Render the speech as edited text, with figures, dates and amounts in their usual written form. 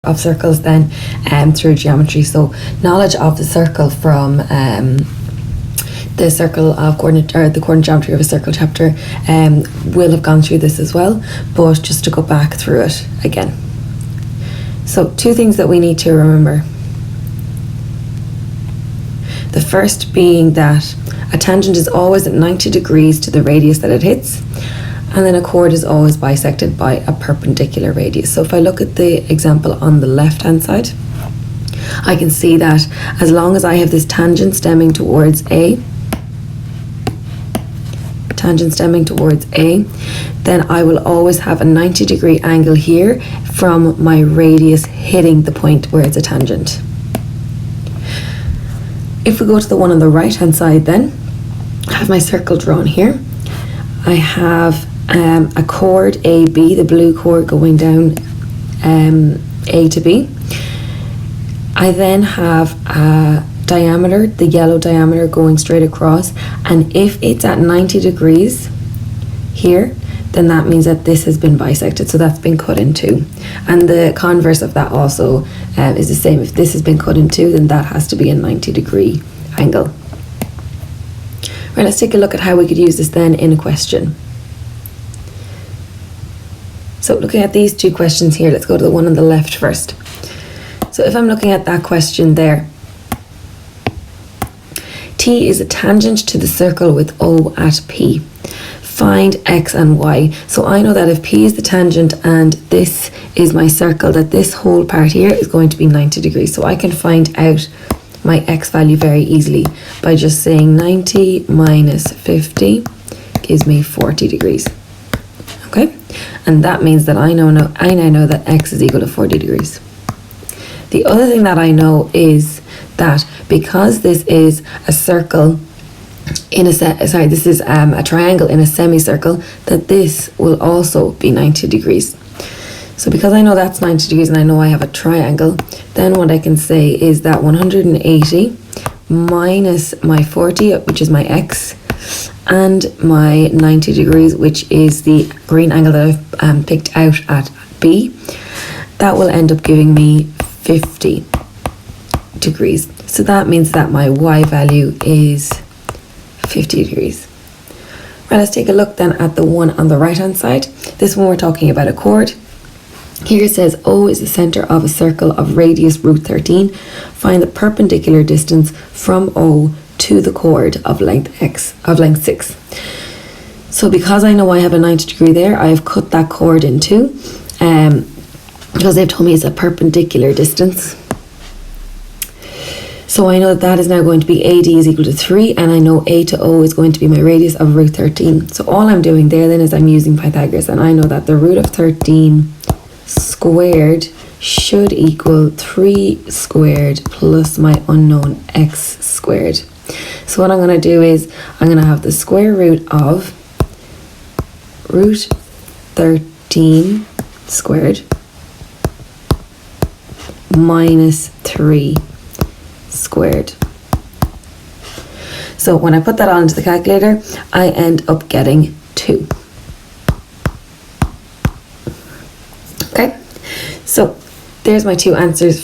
of circles then through geometry. So knowledge of the circle from the circle of coordinate, or the coordinate geometry of a circle chapter, will have gone through this as well, but just to go back through it again. So 2 things that we need to remember. The first being that a tangent is always at 90 degrees to the radius that it hits, and then a chord is always bisected by a perpendicular radius. So if I look at the example on the left hand side, I can see that as long as I have this tangent stemming towards A, then I will always have a 90-degree angle here from my radius hitting the point where it's a tangent. If we go to the one on the right hand side then, I have my circle drawn here. I have a chord AB, the blue chord going down A to B. I then have a diameter, the yellow diameter going straight across, and if it's at 90 degrees here, then that means that this has been bisected, so that's been cut in two. And the converse of that also is the same. If this has been cut in two, then that has to be a 90-degree angle. Right, let's take a look at how we could use this then in a question. So looking at these 2 questions here, let's go to the one on the left first. So if I'm looking at that question there, T is a tangent to the circle with O at P. Find X and Y. So I know that if P is the tangent and this is my circle, that this whole part here is going to be 90 degrees. So I can find out my X value very easily by just saying 90 minus 50 gives me 40 degrees. Okay, and that means that I now know that X is equal to 40 degrees. The other thing that I know is that because this is a circle in a this is a triangle in a semicircle, that this will also be 90 degrees. So because I know that's 90 degrees and I know I have a triangle, then what I can say is that 180 minus my 40, which is my X, and my 90 degrees, which is the green angle that I've picked out at B, that will end up giving me 50 degrees. So that means that my Y value is 50 degrees. Right, let's take a look then at the one on the right hand side. This one we're talking about a chord. Here it says O is the center of a circle of radius root 13. Find the perpendicular distance from O to the chord of length X, of length 6. So because I know I have a 90 degree there, I have cut that chord in two, because they've told me it's a perpendicular distance. So I know that that is now going to be AD is equal to 3, and I know A to O is going to be my radius of root 13. So all I'm doing there then is I'm using Pythagoras, and I know that the root of 13 squared should equal 3 squared plus my unknown X squared. So what I'm going to do is I'm going to have the square root of root 13 squared minus 3 squared. So when I put that all into the calculator, I end up getting 2. Okay, so there's my 2 answers.